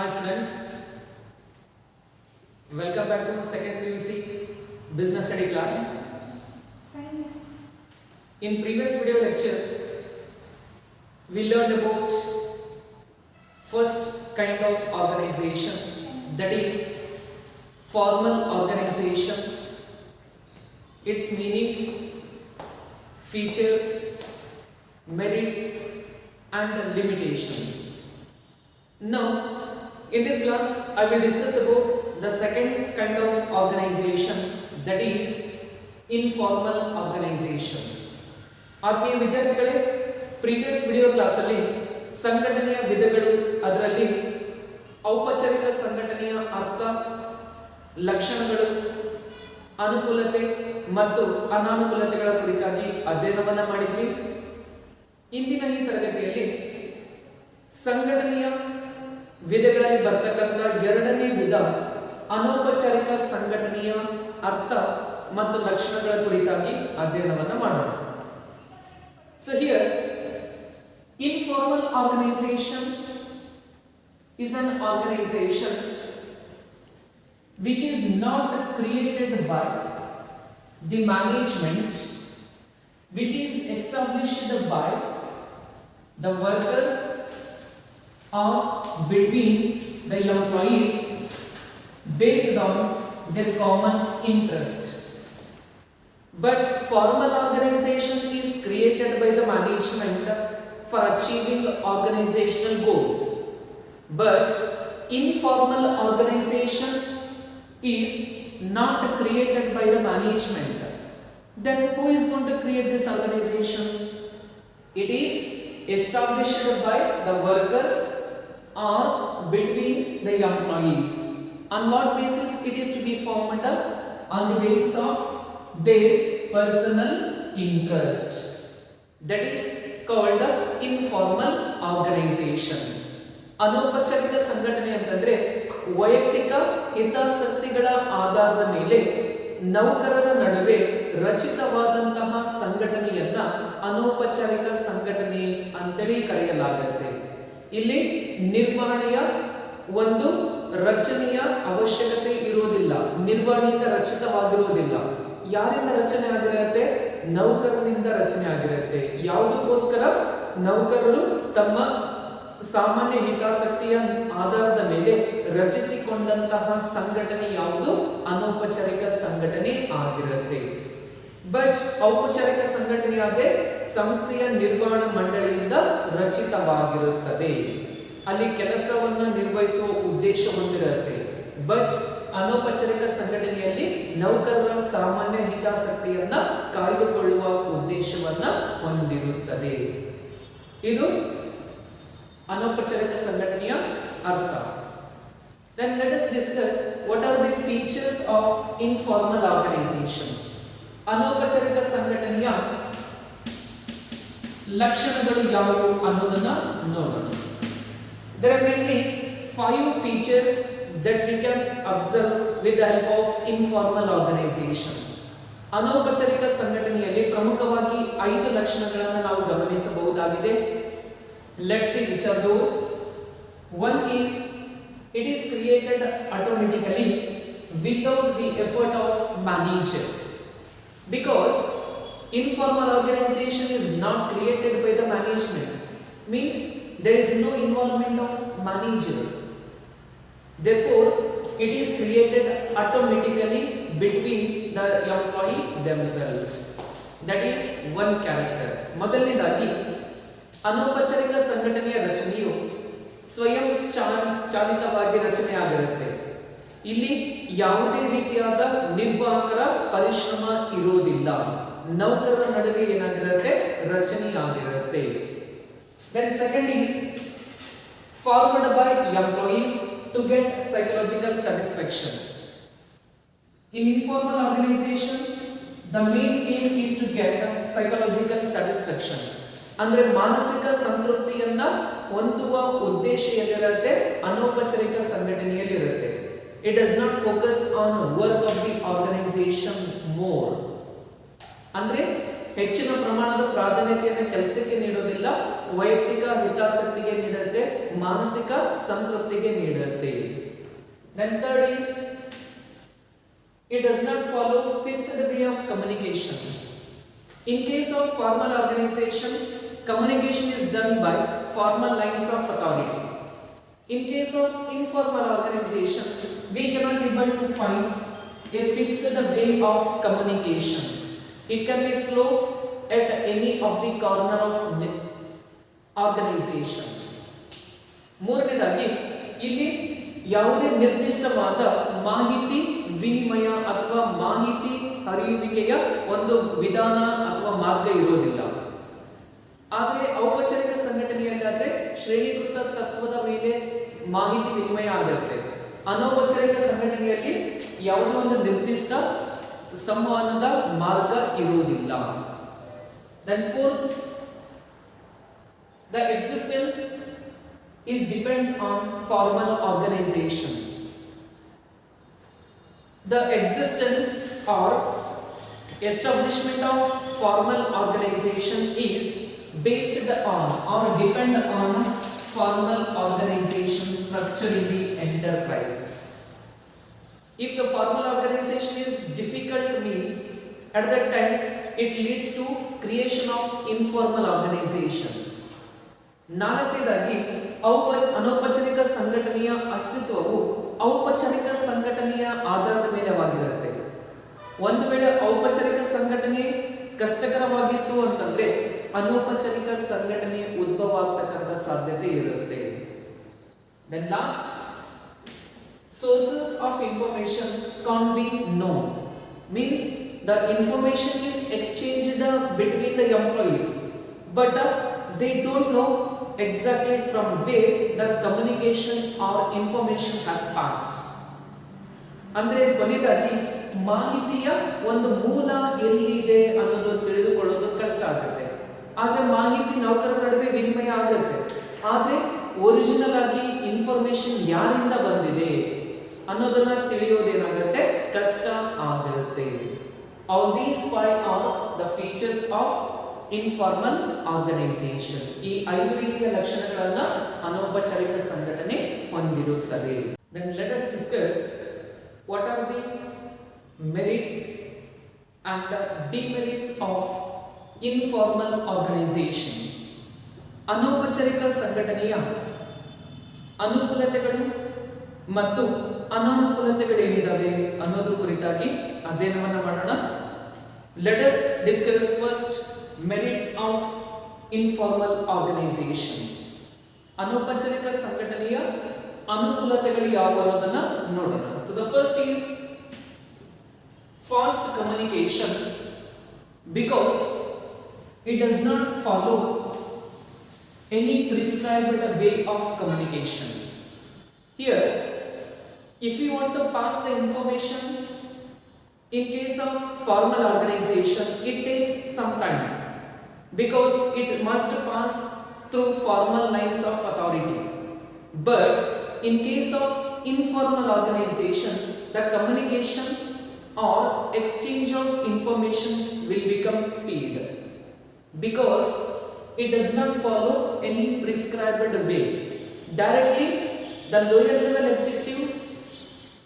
Hi students, welcome back to second PUC business study class. Science. In previous video lecture, we learned about first kind of organization, that is formal organization, its meaning, features, merits and limitations. Now in this class, I will discuss about the second kind of organization, that is informal organization. ಆತ್ಮೀಯ ವಿದ್ಯಾರ್ಥಿಗಳೇ, previous video ಕ್ಲಾಸಲ್ಲಿ ಸಂಘಟನೆಯ ವಿಧಗಳು, ಅದರಲ್ಲಿ ಔಪಚಾರಿಕ ಸಂಘಟನೆಯ ಅರ್ಥ, ಲಕ್ಷಣಗಳು, ಅನುಕೂಲತೆ ಮತ್ತು ಅನಾನುಕೂಲತೆಗಳ ಕುರಿತಾಗಿ ಅಧ್ಯಯನವನ್ನ ಮಾಡಿದ್ವಿ. ಇಂದಿನ ಈ ತರಗತಿಯಲ್ಲಿ ಸಂಘಟನೆಯ ವಿಧಗಳಲ್ಲಿ ಬರ್ತಕ್ಕಂಥ ಎರಡನೇ ವಿಧ ಅನೌಪಚಾರಿಕ ಸಂಘಟನೆಯ ಅರ್ಥ ಮತ್ತು ಲಕ್ಷಣಗಳ ಕುರಿತಾಗಿ ಅಧ್ಯಯನವನ್ನ ಮಾಡೋಣ. So here, informal organization is an organization which is not created by the management, which is established by the workers or between the employees based on their common interest. But formal organization is created by the management for achieving organizational goals. But informal organization is not created by the management. Then who is going to create this organization? It is established by the workers or between the employees. On what basis it is to be formed? On the basis of their personal interest. That is called informal organization. ಅನೌಪಚಾರಿಕ ಸಂಘಟನೆ ಅಂತಂದ್ರೆ ವೈಯಕ್ತಿಕ ಹಿತಾಸಕ್ತಿಗಳ ಆಧಾರದ ಮೇಲೆ ನೌಕರರ ನಡುವೆ ರಚಿತವಾದಂತಹ ಸಂಘಟನೆಯನ್ನ ಅನೌಪಚಾರಿಕ ಸಂಘಟನೆ ಅಂತೇಳಿ ಕರೆಯಲಾಗುತ್ತೆ. ಇಲ್ಲಿ ನಿರ್ವಹಣೆಯ ಒಂದು ರಚನೆಯ ಅವಶ್ಯಕತೆ ಇರುವುದಿಲ್ಲ, ನಿರ್ವಹಣೆಯಿಂದ ರಚಿತವಾಗಿರುವುದಿಲ್ಲ. ಯಾರಿಂದ ರಚನೆ ಆಗಿರುತ್ತೆ? ನೌಕರರಿಂದ ರಚನೆ ಆಗಿರುತ್ತೆ. ಯಾವುದಕ್ಕೋಸ್ಕರ? ನೌಕರರು ತಮ್ಮ ಸಾಮಾನ್ಯ ಹಿತಾಸಕ್ತಿಯ ಆಧಾರದ ಮೇಲೆ ರಚಿಸಿಕೊಂಡಂತಹ ಸಂಘಟನೆ ಯಾವುದು? ಅನೌಪಚಾರಿಕ ಸಂಘಟನೆ ಆಗಿರುತ್ತೆ. ಬಟ್ ಔಪಚಾರಿಕ ಸಂಘಟನೆಯಾದರೆ ಸಂಸ್ಥೆಯ ನಿರ್ವಹಣಾ ಮಂಡಳಿಯಿಂದ ರಚಿತವಾಗಿರುತ್ತದೆ. ಅಲ್ಲಿ ಕೆಲಸವನ್ನು ನಿರ್ವಹಿಸುವ ಉದ್ದೇಶ ಹೊಂದಿರುತ್ತೆ. ಬಟ್ ಅನೌಪಚಾರಿಕ ಸಂಘಟನೆಯಲ್ಲಿ ನೌಕರರ ಸಾಮಾನ್ಯ ಹಿತಾಸಕ್ತಿಯನ್ನ ಕಾಯ್ದುಕೊಳ್ಳುವ ಉದ್ದೇಶವನ್ನ ಹೊಂದಿರುತ್ತದೆ. ಇದು ಅನೌಪಚಾರಿಕ ಸಂಘಟನೆಯ ಅರ್ಥ. Then let us discuss what are the features of informal organization. ಅನೌಪಚಾರಿಕ ಸಂಘಟನೆಯ ಲಕ್ಷಣಗಳು ಯಾವುವು ಅನ್ನೋದನ್ನ ನೋಡೋಣ. There are mainly 5 features that we can observe with the help of informal organization. ಅನೌಪಚಾರಿಕ ಸಂಘಟನೆಯಲ್ಲಿ ಪ್ರಮುಖವಾಗಿ 5 ಲಕ್ಷಣಗಳನ್ನು ನಾವು ಗಮನಿಸಬಹುದಾಗಿದೆ. Let's see which are those. One is, it is created automatically without the effort of manager. Because informal organization is not created by the management, means there is no involvement of manager. Therefore, it is created automatically between the employee themselves. That is one character. ಮೊದಲನೇದಾಗಿ ಅನೌಪಚಾರಿಕ ಸಂಘಟನೆಯ ರಚನೆಯು ಸ್ವಯಂ ಚಾಲಿತವಾಗಿ ರಚನೆ ಆಗಿರುತ್ತೆ. ಇಲ್ಲಿ ಯಾವುದೇ ರೀತಿಯಾದ ನಿರ್ವಾಹಕರ ಪರಿಶ್ರಮ ಇರುವುದಿಲ್ಲ. ನೌಕರರ ನಡುವೆ ಏನಾಗಿರುತ್ತೆ? ರಚನೆ ಆಗಿರುತ್ತೆ. Then second is formed by employees to get psychological satisfaction. In informal organization, the main aim is to get psychological satisfaction. ಅಂದ್ರೆ ಮಾನಸಿಕ ಸಂತೃಪ್ತಿಯನ್ನ ಹೊಂದುವ ಉದ್ದೇಶ ಎಲ್ಲಿರುತ್ತೆ? ಅನೌಪಚಾರಿಕ ಸಂಘಟನೆಯಲ್ಲಿ ಇರುತ್ತೆ. It does not focus on work of the organization more. ಅಂದ್ರೆ ಹೆಚ್ಚಿನ ಪ್ರಮಾಣದ ಪ್ರಾಧಾನ್ಯತೆಯನ್ನು ಕೆಲಸಕ್ಕೆ ನೀಡೋದಿಲ್ಲ, ವೈಯಕ್ತಿಕ ಹಿತಾಸಕ್ತಿಗೆ ನೀಡುತ್ತೆ, ಮಾನಸಿಕ ಸಂತೃಪ್ತಿಗೆ ನೀಡುತ್ತೆ. Then third is it does not follow fixed way of communication. In case of formal organization, communication is done by formal lines of authority. In case of informal organization, we cannot able to find a fixed way of communication. It can be flow at any of the corner of organization. ಮೂರನೇದಾಗಿ ಇಲ್ಲಿ ಯಾವುದೇ ನಿರ್ದಿಷ್ಟವಾದ ಮಾಹಿತಿ ವಿನಿಮಯ ಅಥವಾ ಮಾಹಿತಿ ಹರಿಯುವಿಕೆಯ ಒಂದು ವಿಧಾನ ಅಥವಾ ಮಾರ್ಗ ಇರೋದಿಲ್ಲ. ಆದರೆ ಔಪಚಾರಿಕ ಸಂಘಟನೆಯಲ್ಲಾದ್ರೆ ಶ್ರೇಣೀಕೃತ ತತ್ವದ ಮೇಲೆ ಮಾಹಿತಿ ವಿನಿಮಯ ಆಗುತ್ತೆ. ಅನೌಪಚಾರಿಕ ಸಂಘಟನೆಯಲ್ಲಿ ಯಾವುದೇ ಒಂದು ನಿರ್ದಿಷ್ಟ ಸಂವಹನದ ಮಾರ್ಗ ಇರುವುದಿಲ್ಲ. Then fourth, the existence is depends on formal organization. The existence or establishment of formal organization is based on or depend on formal organization structure in the enterprise. If the formal organization is difficult means at that time it leads to creation of informal organization. ನಾಲ್ಕನೇದಾಗಿ ಅನೌಪಚಾರಿಕ ಸಂಘಟನೆಯ ಅಸ್ತಿತ್ವವು ಔಪಚಾರಿಕ ಸಂಘಟನೆಯ ಆಧಾರದ ಮೇಲೆವಾಗಿರುತ್ತೆ. ಒಂದು ವೇಳೆ ಔಪಚಾರಿಕ ಸಂಘಟನೆ ಕಷ್ಟಕರವಾಗಿತ್ತು ಅಂತಂದ್ರೆ ಅನೌಪಚಾರಿಕ ಸಂಘಟನೆ ಉದ್ಭವ ಆಗ್ತಕ್ಕಂಥ ಸಾಧ್ಯತೆ ಇರುತ್ತೆ. Then last, sources of information can't be known. Means the information is exchanged between the employees, but they don't know exactly from where the communication or information has passed. ಅಂದ್ರೆ ಕೊನೆಯದಾಗಿ ಮಾಹಿತಿಯ ಒಂದು ಮೂಲ ಎಲ್ಲಿದೆ ಅನ್ನೋದು ತಿಳಿದುಕೊಳ್ಳೋದು ಕಷ್ಟ ಆಗುತ್ತೆ. ಆದ್ರೆ ಮಾಹಿತಿ ನೌಕರರ ನಡುವೆ ವಿನಿಮಯ ಆಗುತ್ತೆ, ಆದ್ರೆ ಒರಿಜಿನಲ್ ಆಗಿ ಇನ್ಫಾರ್ಮೇಶನ್ ಯಾರಿಂದ ಬಂದಿದೆ ಅನ್ನೋದನ್ನ ತಿಳಿಯೋದೇನಾಗುತ್ತೆ, ಕಷ್ಟ ಆಗುತ್ತೆ. All these five are the features of informal organization. ಈ 5 ರೀತಿಯ ಲಕ್ಷಣಗಳನ್ನು ಅನೌಪಚಾರಿಕ ಸಂಘಟನೆ ಹೊಂದಿರುತ್ತದೆ. Then let us discuss what are the merits and demerits of informal organization. ಅನೌಪಚಾರಿಕ ಸಂಘಟನೆಯ ಅನುಕೂಲತೆಗಳು ಮತ್ತು ಅನಾನುಕೂಲತೆಗಳೇನಿದಾವೆ ಅನ್ನೋದ್ರ ಕುರಿತಾಗಿ ಅಧ್ಯಯನವನ್ನು ಮಾಡೋಣ. Let us discuss first merits of informal organization. ಅನೌಪಚಾರಿಕ ಸಂಘಟನೆಯ ಅನುಕೂಲತೆಗಳು ಯಾವುವು ಅನ್ನೋದನ್ನ ನೋಡೋಣ. So the first is fast communication because it does not follow any prescribed way of communication. Here, if you want to pass the information in case of formal organization, it takes some time because it must pass through formal lines of authority. But in case of informal organization, the communication or exchange of information will become speed because it does not follow any prescribed way. Directly, the lower level executive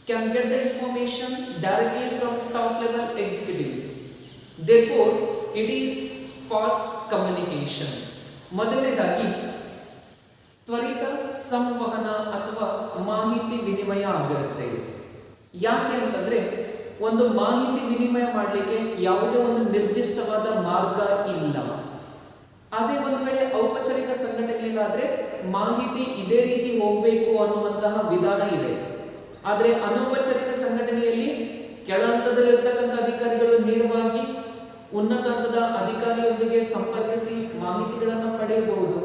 can get the information directly from top level executives. Therefore, it is fast communication. ಮೊದಲನೇದಾಗಿ ತ್ವರಿತ ಸಂವಹನ ಅಥವಾ ಮಾಹಿತಿ ವಿನಿಮಯ ಆಗಿರುತ್ತೆ. ಯಾಕೆ ಅಂತಂದ್ರೆ ಒಂದು ಮಾಹಿತಿ ವಿನಿಮಯ ಮಾಡಲಿಕ್ಕೆ ಯಾವುದೇ ಒಂದು ನಿರ್ದಿಷ್ಟವಾದ ಮಾರ್ಗ ಇಲ್ಲ. ಅದೇ ಒಂದು ವೇಳೆ ಔಪಚಾರಿಕ ಸಂಘಟನೆಯಲ್ಲಾದ್ರೆ ಮಾಹಿತಿ ಇದೇ ರೀತಿ ಹೋಗಬೇಕು ಅನ್ನುವಂತಹ ವಿಧಾನ ಇದೆ. ಆದರೆ ಅನೌಪಚಾರಿಕ ಸಂಘಟನೆಯಲ್ಲಿ ಕೆಳ ಹಂತದಲ್ಲಿರ್ತಕ್ಕಂಥ ಅಧಿಕಾರಿಗಳು ನೇರವಾಗಿ ಉನ್ನತ ಹಂತದ ಅಧಿಕಾರಿಯೊಂದಿಗೆ ಸಂಪರ್ಕಿಸಿ ಮಾಹಿತಿಗಳನ್ನು ಪಡೆಯಬಹುದು.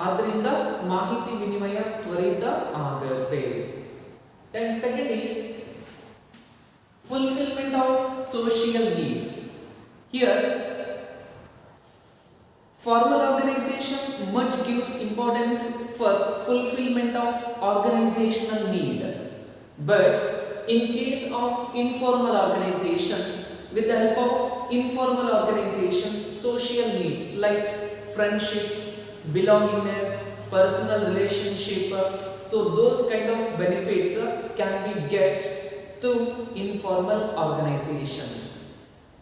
ಆದ್ದರಿಂದ ಮಾಹಿತಿ ವಿನಿಮಯ ತ್ವರಿತ ಆಗುತ್ತೆ. And second is fulfillment of social needs. Here, formal organization much gives importance for fulfillment of organizational need. But in case of informal organization, with the help of informal organization, social needs like friendship, belongingness, personal relationship, so those kind of benefits can be get through informal organization.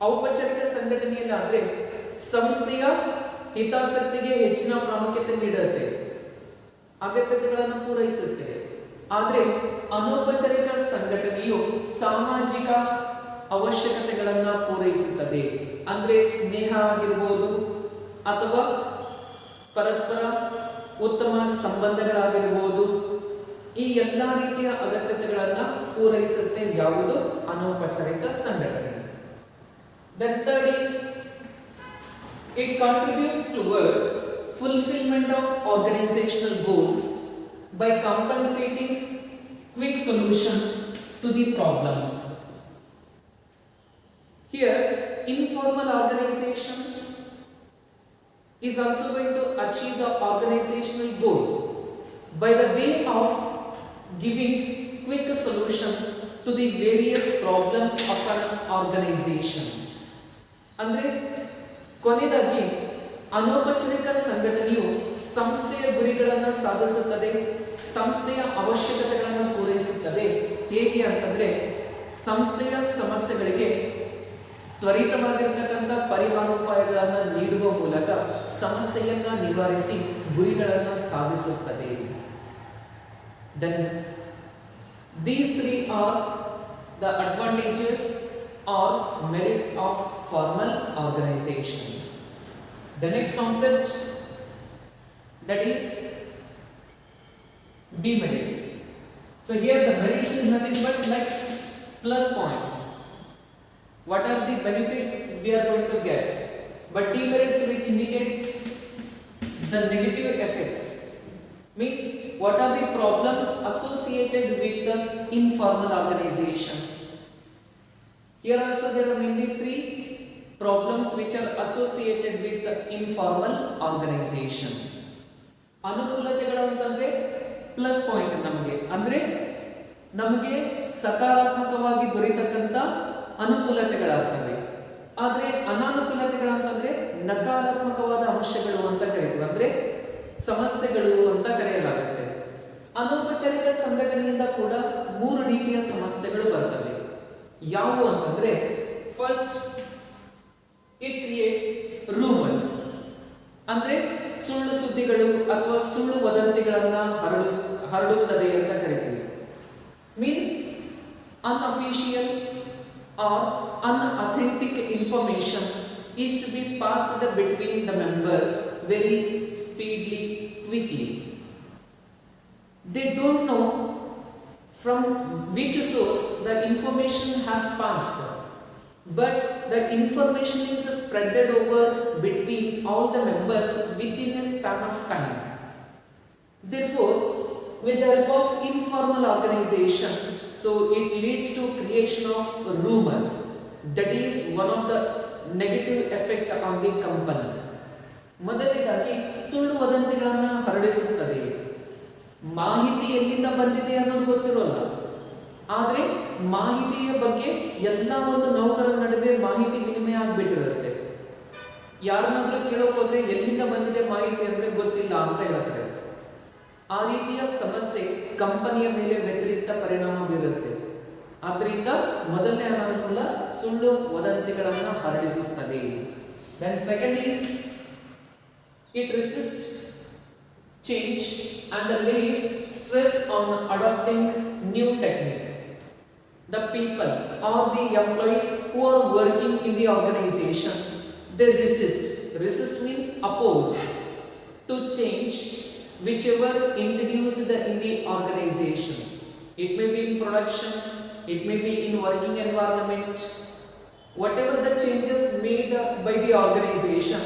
ಔಪಚಾರಿಕ ಸಂಘಟನೆಯಲ್ಲಾದರೆ ಸಂಸ್ಥೆಯ ಹಿತಾಸಕ್ತಿಗೆ ಹೆಚ್ಚಿನ ಪ್ರಾಮುಖ್ಯತೆ ನೀಡುತ್ತೆ, ಅಗತ್ಯತೆಗಳನ್ನು ಪೂರೈಸುತ್ತೆ. ಆದರೆ ಅನೌಪಚಾರಿಕ ಸಂಘಟನೆಯು ಸಾಮಾಜಿಕ ಅವಶ್ಯಕತೆಗಳನ್ನು ಪೂರೈಸುತ್ತದೆ. ಅಂದರೆ ಸ್ನೇಹ ಆಗಿರ್ಬೋದು ಅಥವಾ ಪರಸ್ಪರ ಉತ್ತಮ ಸಂಬಂಧಗಳಾಗಿರ್ಬೋದು, ಈ ಎಲ್ಲ ರೀತಿಯ ಅಗತ್ಯತೆಗಳನ್ನು ಪೂರೈಸುತ್ತೆ ಯಾವುದು ಅನೌಪಚಾರಿಕ ಸಂಘಟನೆ. Then third is it contributes towards fulfillment of organizational goals by compensating quick solution to the problems. Here informal organization is also going to achieve the organizational goal by the way of giving quick solution to the various problems of an organization. ಅಂದರೆ ಕೊನೆಯದಾಗಿ ಅನೌಪಚಾರಿಕ ಸಂಘಟನೆಯು ಸಂಸ್ಥೆಯ ಗುರಿಗಳನ್ನು ಸಾಧಿಸುತ್ತದೆ, ಸಂಸ್ಥೆಯ ಅವಶ್ಯಕತೆಗಳನ್ನು ಪೂರೈಸುತ್ತದೆ. ಹೇಗೆ ಅಂತಂದರೆ ಸಂಸ್ಥೆಯ ಸಮಸ್ಯೆಗಳಿಗೆ ತ್ವರಿತವಾಗಿರ್ತಕ್ಕಂಥ ಪರಿಹಾರೋಪಾಯಗಳನ್ನು ನೀಡುವ ಮೂಲಕ ಸಮಸ್ಯೆಯನ್ನು ನಿವಾರಿಸಿ ಗುರಿಗಳನ್ನು ಸಾಧಿಸುತ್ತದೆ. Then these three are the advantages or merits of formal organization. The next concept, that is demerits. So here the merits is nothing but like plus points. What are the benefit we are going to get? But demerits, which indicates the negative effects, means what are the problems associated with the informal organization. Here also there are mainly three problems which are associated with the informal organization. ಅನುಕೂಲತೆಗಳು ಅಂತಂದ್ರೆ plus point ನಮಗೆ, ಅಂದ್ರೆ ನಮಗೆ ಸಕಾರಾತ್ಮಕವಾಗಿ ದೊರೆತಕ್ಕಂಥ ಅನುಕೂಲತೆಗಳಾಗ್ತವೆ. ಆದರೆ ಅನಾನುಕೂಲತೆಗಳಂತಂದ್ರೆ ನಕಾರಾತ್ಮಕವಾದ ಅಂಶಗಳು ಅಂತ ಕರೀತೀವಿ, ಅಂದ್ರೆ ಸಮಸ್ಯೆಗಳು ಅಂತ ಕರೆಯಲಾಗುತ್ತೆ. ಅನೌಪಚಾರಿಕ ಸಂಘಟನೆಯಿಂದ ಕೂಡ ಮೂರು ರೀತಿಯ ಸಮಸ್ಯೆಗಳು ಬರ್ತವೆ. ಯಾವುವು ಅಂತಂದ್ರೆ ಫಸ್ಟ್, ಇಟ್ ಕ್ರಿಯೇಟ್ಸ್ ರೂಮರ್ಸ್, ಅಂದ್ರೆ ಸುಳ್ಳು ಸುದ್ದಿಗಳು ಅಥವಾ ಸುಳ್ಳು ವದಂತಿಗಳನ್ನ ಹರಡುತ್ತದೆ ಅಂತ ಕರಿತೀವಿ. Means unofficial or unauthentic information is to be passed between the members very speedly, quickly. They don't know from which source the information has passed, but the information is spreaded over between all the members within a span of time. Therefore, with the help of informal organization, so it leads to creation of rumors. That is one of the negative effect on the company. ಮೊದಲನೇದಾಗಿ ಸುಳ್ಳು ವದಂತಿಗಳನ್ನು ಹರಡಿಸುತ್ತದೆ. ಮಾಹಿತಿ ಎಲ್ಲಿಂದ ಬಂದಿದೆ ಅನ್ನೋದು ಗೊತ್ತಿರೋಲ್ಲ, ಆದರೆ ಮಾಹಿತಿಯ ಬಗ್ಗೆ ಎಲ್ಲ ಒಂದು ನೌಕರರ ನಡುವೆ ಮಾಹಿತಿ ವಿನಿಮಯ ಆಗಿಬಿಟ್ಟಿರುತ್ತೆ. ಯಾರನ್ನಾದ್ರೂ ಕೇಳೋಕೆ ಹೋದ್ರೆ ಎಲ್ಲಿಂದ ಬಂದಿದೆ ಮಾಹಿತಿ ಅಂದ್ರೆ ಗೊತ್ತಿಲ್ಲ ಅಂತ ಹೇಳ್ತಾರೆ. ಆ ರೀತಿಯ ಸಮಸ್ಯೆ ಕಂಪನಿಯ ಮೇಲೆ ವ್ಯತಿರಿಕ್ತ ಪರಿಣಾಮ ಬೀರುತ್ತೆ. ಆದ್ದರಿಂದ ಮೊದಲನೇ ಅನಾನುಕೂಲ ಸುಳ್ಳು ವದಂತಿಗಳನ್ನು ಹರಡಿಸುತ್ತದೆ. Then second is it resists change and lays stress on adopting new technique. The people or the employees who are working in the organization, they resist. Resist means oppose to change whichever introduced in the organization. It may be in production, it may be in working environment. Whatever the changes made by the organization,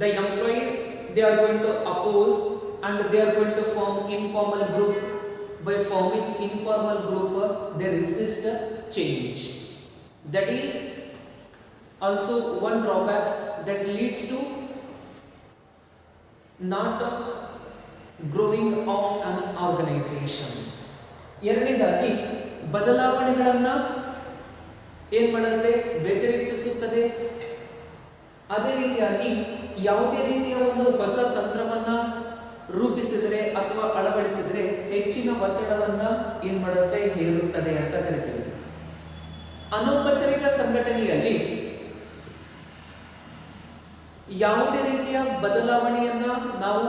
the employees, they are going to oppose and they are going to form informal group. By forming informal group, they resist change. That is also one drawback that leads to not growing of an organization. ಎರಡನೇದಾಗಿ ಬದಲಾವಣೆಗಳನ್ನು ಏನ್ ಮಾಡುತ್ತೆ, ವ್ಯತಿರಿಕ್ತಿಸುತ್ತದೆ. ಅದೇ ರೀತಿಯಾಗಿ ಯಾವುದೇ ರೀತಿಯ ಒಂದು ಹೊಸ ತಂತ್ರವನ್ನ ರೂಪಿಸಿದರೆ ಅಥವಾ ಅಳವಡಿಸಿದರೆ ಹೆಚ್ಚಿನ ಒತ್ತಡವನ್ನ ಏನ್ ಮಾಡುತ್ತೆ, ಹೇರುತ್ತದೆ ಅಂತ ಕರಿತೀವಿ. ಅನೌಪಚಾರಿಕ ಸಂಘಟನೆಯಲ್ಲಿ ಯಾವುದೇ ರೀತಿಯ ಬದಲಾವಣೆಯನ್ನ ನಾವು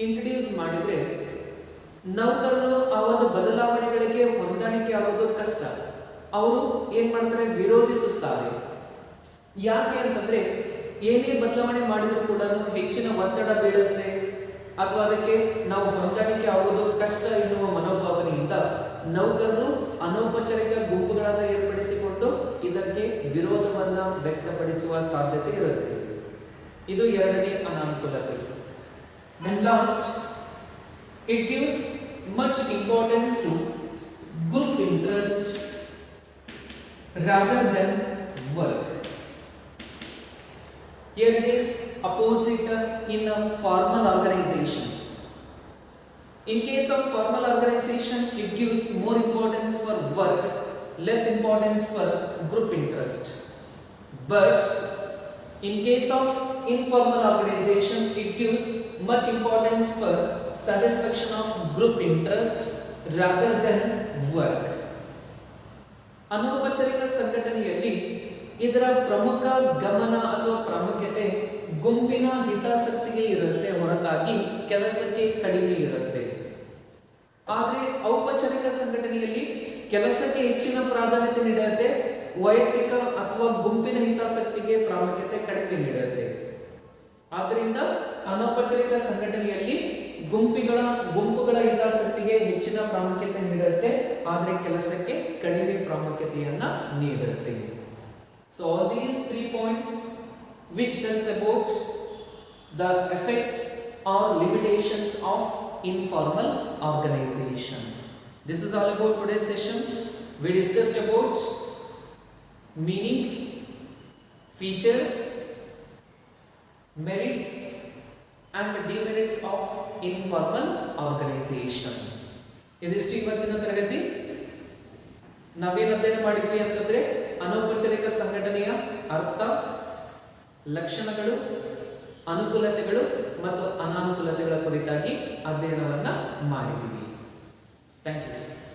ಇಂಟ್ರೊಡ್ಯೂಸ್ ಮಾಡಿದ್ರೆ ನೌಕರರು ಆ ಒಂದು ಬದಲಾವಣೆಗಳಿಗೆ ಹೊಂದಾಣಿಕೆ ಆಗೋದು ಕಷ್ಟ. ಅವರು ಏನ್ ಮಾಡ್ತಾರೆ, ವಿರೋಧಿಸುತ್ತಾರೆ. ಯಾಕೆ ಅಂತಂದ್ರೆ ಏನೇ ಬದಲಾವಣೆ ಮಾಡಿದ್ರು ಕೂಡ ಹೆಚ್ಚಿನ ಒತ್ತಡ ಬೀಳುತ್ತೆ ಅಥವಾ ಅದಕ್ಕೆ ನಾವು ಹೊಂದಾಣಿಕೆ ಆಗೋದು ಕಷ್ಟ ಎನ್ನುವ ಮನೋಭಾವನೆಯಿಂದ ನೌಕರರು ಅನೌಪಚಾರಿಕ ಗುಂಪುಗಳನ್ನು ಏರ್ಪಡಿಸಿಕೊಂಡು ಇದಕ್ಕೆ ವಿರೋಧವನ್ನ ವ್ಯಕ್ತಪಡಿಸುವ ಸಾಧ್ಯತೆ ಇರುತ್ತೆ. ಇದು ಎರಡನೇ ಅನಾನುಕೂಲತೆ. Then last, it gives much importance to group interest rather than work. Here it is opposite in a formal organization. In case of formal organization, it gives more importance for work, less importance for group interest. But in case of informal organization, it gives much importance for satisfaction of group interest rather than work. ಅನೌಪಚಾರಿಕ ಸಂಘಟನೆಯಲ್ಲಿ ಇದರ ಪ್ರಮುಖ ಗಮನ ಅಥವಾ ಪ್ರಾಮುಖ್ಯತೆ ಗುಂಪಿನ ಹಿತಾಸಕ್ತಿಗೆ ಇರುತ್ತೆ ಹೊರತಾಗಿ ಕೆಲಸಕ್ಕೆ ಕಡಿಮೆ ಇರುತ್ತೆ. ಆದರೆ ಔಪಚಾರಿಕ ಸಂಘಟನೆಯಲ್ಲಿ ಕೆಲಸಕ್ಕೆ ಹೆಚ್ಚಿನ ಪ್ರಾಧಾನ್ಯತೆ ನೀಡುತ್ತೆ, ವೈಯಕ್ತಿಕ ಅಥವಾ ಗುಂಪಿನ ಹಿತಾಸಕ್ತಿಗೆ ಪ್ರಾಮುಖ್ಯತೆ ಕಡಿಮೆ ನೀಡುತ್ತೆ. ಆದ್ದರಿಂದ ಅನೌಪಚಾರಿಕ ಸಂಘಟನೆಯಲ್ಲಿ ಗುಂಪುಗಳ ಹಿತಾಸಕ್ತಿಗೆ ಹೆಚ್ಚಿನ ಪ್ರಾಮುಖ್ಯತೆ ನೀಡುತ್ತೆ, ಆದರೆ ಕೆಲಸಕ್ಕೆ ಕಡಿಮೆ ಪ್ರಾಮುಖ್ಯತೆಯನ್ನ ನೀಡುತ್ತೆ. So all these 3 points which tells about the effects or limitations of informal organization. This is all about today's session. We discussed about meaning, features, merits and demerits of informal organization. ಇದಿಷ್ಟು ಇವತ್ತಿನ ತರಗತಿ. ನಾವೇನು ಅಧ್ಯಯನ ಮಾಡಿದ್ವಿ ಅಂತಂದ್ರೆ ಅನೌಪಚಾರಿಕ ಸಂಘಟನೆಯ ಅರ್ಥ, ಲಕ್ಷಣಗಳು, ಅನುಕೂಲತೆಗಳು ಮತ್ತು ಅನಾನುಕೂಲತೆಗಳ ಕುರಿತಾಗಿ ಅಧ್ಯಯನವನ್ನ ಮಾಡಿದ್ದೀವಿ. Thank you.